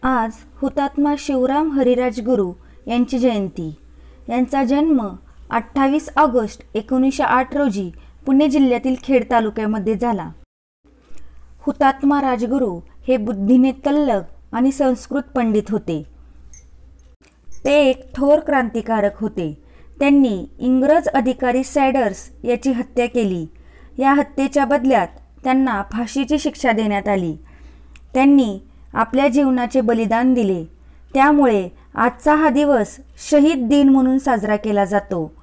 आज हुतात्मा शिवराम हरिराजगुरू यांची जयंती। यांचा जन्म 28 ऑगस्ट 1908 रोजी पुणे जिल्ह्यातील खेड तालुक्यामध्ये झाला। हुतात्मा राजगुरू हे बुद्धीने तल्लख आणि संस्कृत पंडित होते। ते एक थोर क्रांतिकारक होते। त्यांनी इंग्रज अधिकारी सॅडर्स याची हत्या केली। या हत्येच्या बदल्यात त्यांना फाशीची शिक्षा देण्यात आली। त्यांनी आपल्या जीवनाचे बलिदान दिले। त्यामुळे आजचा हा दिवस शहीद दिन म्हणून साजरा केला जातो।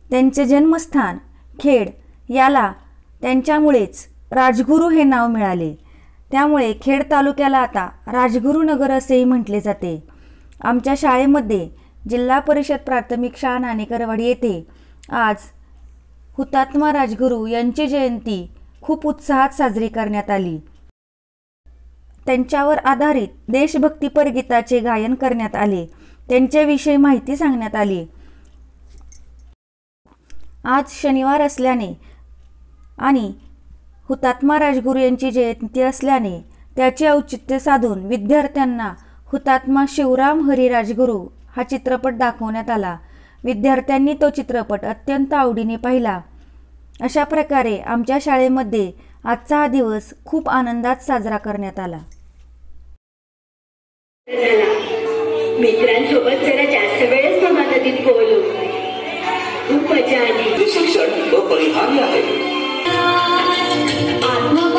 त्यांचे जन्मस्थान खेड याला त्यांच्यामुळेच राजगुरू हे नाव मिळाले। त्यामुळे खेड तालुक्याला आता राजगुरू नगर असेही म्हटले जाते। आमच्या शाळेमध्ये जिल्हा परिषद प्राथमिक शाळा नाणेकरवाडी येथे आज हुतात्मा राजगुरू यांची जयंती खूप उत्साहात साजरी करण्यात आली। त्यांच्यावर आधारित देशभक्तीपर गीताचे गायन करण्यात आले। त्यांच्याविषयी माहिती सांगण्यात आली। आज शनिवार असल्याने आणि हुतात्मा राजगुरू यांची जयंती असल्याने त्याचे औचित्य साधून विद्यार्थ्यांना हुतात्मा शिवराम हरिराजगुरू हा चित्रपट दाखवण्यात आला। विद्यार्थ्यांनी तो चित्रपट अत्यंत आवडीने पाहिला। अशा प्रकारे आमच्या शाळेमध्ये आजचा हा दिवस खूप आनंदात साजरा करण्यात आला। मित्रांसोबत जरा जास्त वेळच गंगा नदीत पोहलो। खूप मजा आली। शिक्षण अपरिहार्य आहे। आत्मा